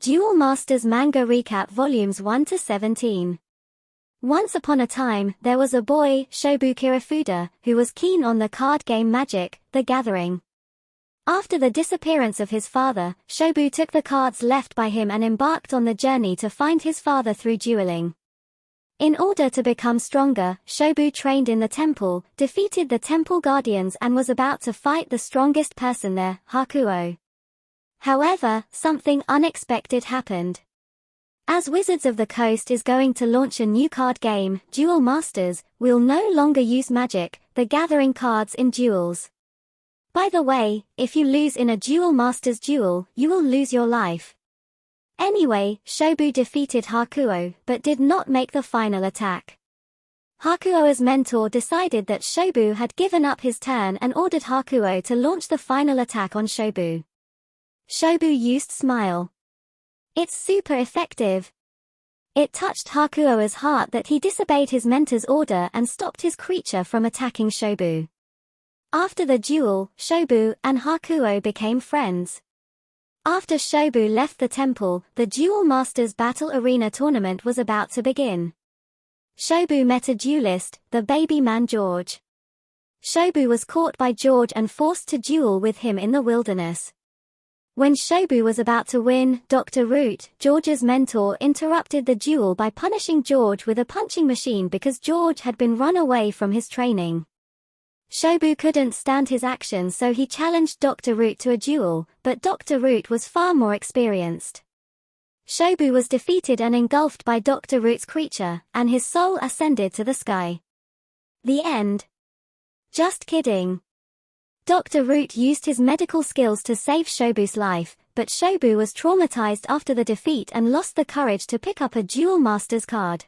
Duel Masters Manga Recap Volumes 1 to 17. Once upon a time, there was a boy, Shobu Kirifuda, who was keen on the card game Magic, the Gathering. After the disappearance of his father, Shobu took the cards left by him and embarked on the journey to find his father through dueling. In order to become stronger, Shobu trained in the temple, defeated the temple guardians and was about to fight the strongest person there, Hakuo. However, something unexpected happened. As Wizards of the Coast is going to launch a new card game, Duel Masters, we'll no longer use Magic, the Gathering cards in duels. By the way, if you lose in a Duel Masters duel, you will lose your life. Anyway, Shobu defeated Hakuo, but did not make the final attack. Hakuo's mentor decided that Shobu had given up his turn and ordered Hakuo to launch the final attack on Shobu. Shobu used Smile. It's super effective. It touched Hakuo's heart that he disobeyed his mentor's order and stopped his creature from attacking Shobu. After the duel, Shobu and Hakuo became friends. After Shobu left the temple, the Duel Masters Battle Arena tournament was about to begin. Shobu met a duelist, the baby man George. Shobu was caught by George and forced to duel with him in the wilderness. When Shobu was about to win, Dr. Root, George's mentor, interrupted the duel by punishing George with a punching machine because George had been run away from his training. Shobu couldn't stand his actions, so he challenged Dr. Root to a duel, but Dr. Root was far more experienced. Shobu was defeated and engulfed by Dr. Root's creature, and his soul ascended to the sky. The end. Just kidding. Dr. Root used his medical skills to save Shobu's life, but Shobu was traumatized after the defeat and lost the courage to pick up a Duel Masters card.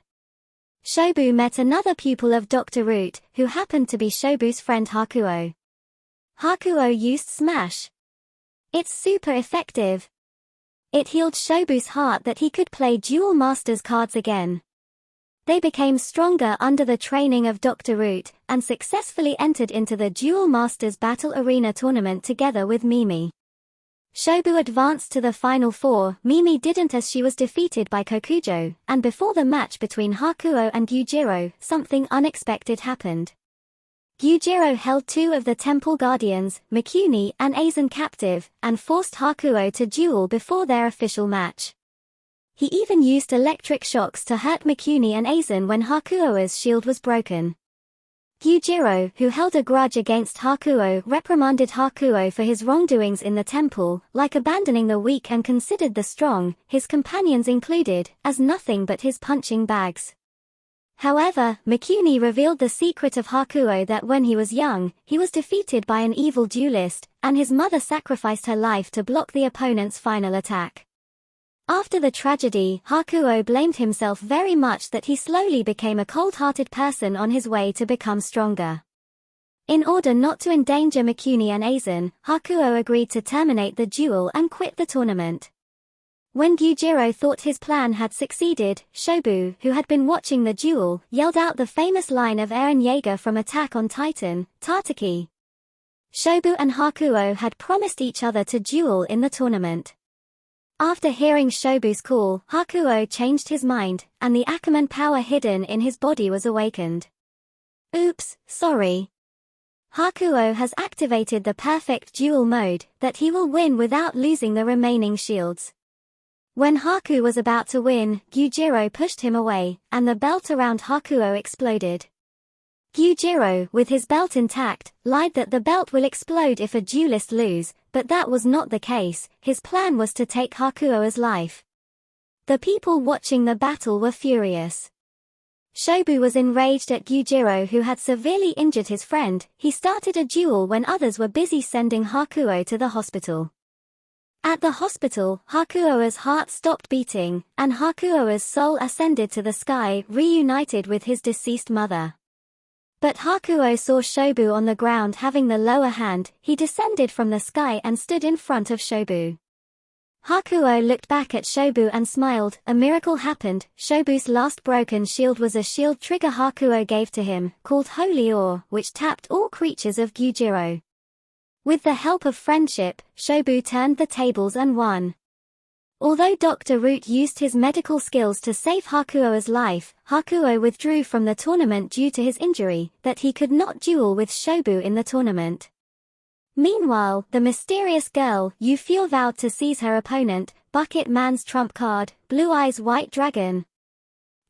Shobu met another pupil of Dr. Root, who happened to be Shobu's friend Hakuo. Hakuo used Smash. It's super effective. It healed Shobu's heart that he could play Duel Masters cards again. They became stronger under the training of Dr. Root, and successfully entered into the Duel Masters Battle Arena tournament together with Mimi. Shobu advanced to the Final Four. Mimi didn't, as she was defeated by Kokujo, and before the match between Hakuo and Gyujiro, something unexpected happened. Gyujiro held two of the temple guardians, Mikuni and Aizen, captive, and forced Hakuo to duel before their official match. He even used electric shocks to hurt Mikuni and Aizen when Hakuo's shield was broken. Gyujiro, who held a grudge against Hakuo, reprimanded Hakuo for his wrongdoings in the temple, like abandoning the weak and considered the strong, his companions included, as nothing but his punching bags. However, Mikuni revealed the secret of Hakuo, that when he was young, he was defeated by an evil duelist, and his mother sacrificed her life to block the opponent's final attack. After the tragedy, Hakuo blamed himself very much that he slowly became a cold-hearted person on his way to become stronger. In order not to endanger Mikuni and Aizen, Hakuo agreed to terminate the duel and quit the tournament. When Gyujiro thought his plan had succeeded, Shobu, who had been watching the duel, yelled out the famous line of Eren Yeager from Attack on Titan, Tataki. Shobu and Hakuo had promised each other to duel in the tournament. After hearing Shobu's call, Hakuo changed his mind, and the Ackerman power hidden in his body was awakened. Oops, sorry. Hakuo has activated the perfect duel mode, that he will win without losing the remaining shields. When Haku was about to win, Gyujiro pushed him away, and the belt around Hakuo exploded. Gyujiro, with his belt intact, lied that the belt will explode if a duelist lose, but that was not the case. His plan was to take Hakuo's life. The people watching the battle were furious. Shobu was enraged at Gyujiro, who had severely injured his friend. He started a duel when others were busy sending Hakuo to the hospital. At the hospital, Hakuo's heart stopped beating, and Hakuo's soul ascended to the sky, reunited with his deceased mother. But Hakuo saw Shobu on the ground having the lower hand. He descended from the sky and stood in front of Shobu. Hakuo looked back at Shobu and smiled. A miracle happened. Shobu's last broken shield was a shield trigger Hakuo gave to him, called Holy Ore, which tapped all creatures of Gyujiro. With the help of friendship, Shobu turned the tables and won. Although Dr. Root used his medical skills to save Hakuo's life, Hakuo withdrew from the tournament due to his injury, that he could not duel with Shobu in the tournament. Meanwhile, the mysterious girl, Yufio, vowed to seize her opponent, Bucket Man's trump card, Blue Eyes White Dragon.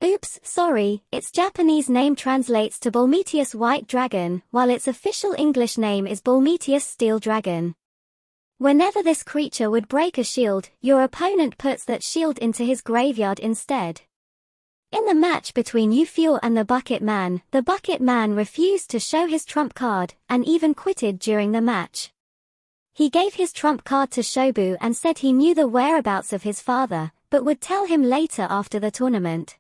Oops, sorry, its Japanese name translates to Bolmetius White Dragon, while its official English name is Bolmetius Steel Dragon. Whenever this creature would break a shield, your opponent puts that shield into his graveyard instead. In the match between Yufio and the Bucket Man refused to show his trump card, and even quitted during the match. He gave his trump card to Shobu and said he knew the whereabouts of his father, but would tell him later after the tournament.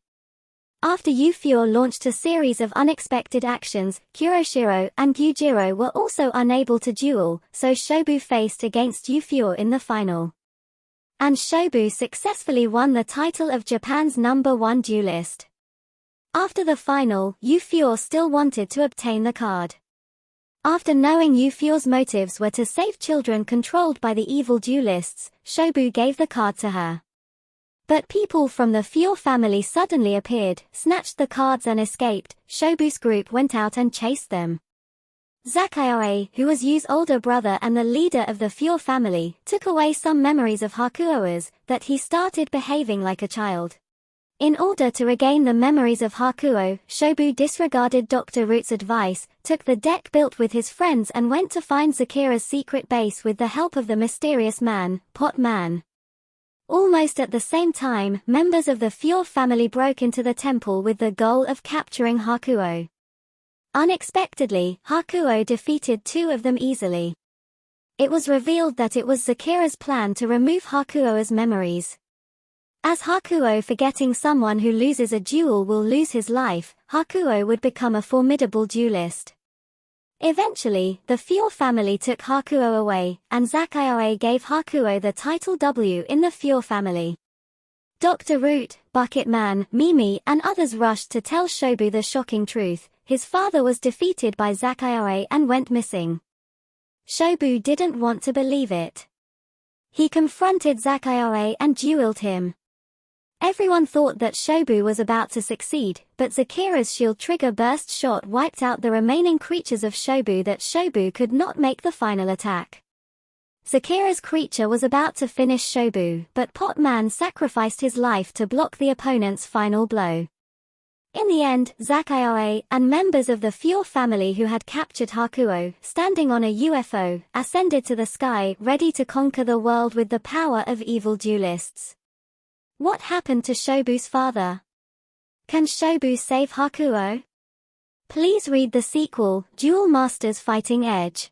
After Yufio launched a series of unexpected actions, Kuroshiro and Gyujiro were also unable to duel, so Shobu faced against Yufio in the final. And Shobu successfully won the title of Japan's #1 duelist. After the final, Yufio still wanted to obtain the card. After knowing Yufio's motives were to save children controlled by the evil duelists, Shobu gave the card to her. But people from the Fio family suddenly appeared, snatched the cards and escaped. Shobu's group went out and chased them. Zakayae, who was Yu's older brother and the leader of the Fio family, took away some memories of Hakuo's, that he started behaving like a child. In order to regain the memories of Hakuo, Shobu disregarded Dr. Root's advice, took the deck built with his friends and went to find Zakira's secret base with the help of the mysterious man, Pot Man. Almost at the same time, members of the Fio family broke into the temple with the goal of capturing Hakuo. Unexpectedly, Hakuo defeated two of them easily. It was revealed that it was Zakira's plan to remove Hakuo's memories. As Hakuo, forgetting someone who loses a duel will lose his life, Hakuo would become a formidable duelist. Eventually, the Fio family took Hakuo away, and Zakayae gave Hakuo the title W in the Fio family. Dr. Root, Bucket Man, Mimi and others rushed to tell Shobu the shocking truth: his father was defeated by Zakayae and went missing. Shobu didn't want to believe it. He confronted Zakayae and dueled him. Everyone thought that Shobu was about to succeed, but Zakira's shield trigger burst shot wiped out the remaining creatures of Shobu that Shobu could not make the final attack. Zakira's creature was about to finish Shobu, but Pot Man sacrificed his life to block the opponent's final blow. In the end, Zakayae, and members of the Fio family who had captured Hakuo, standing on a UFO, ascended to the sky, ready to conquer the world with the power of evil duelists. What happened to Shobu's father? Can Shobu save Hakuo? Please read the sequel, Duel Masters Fighting Edge.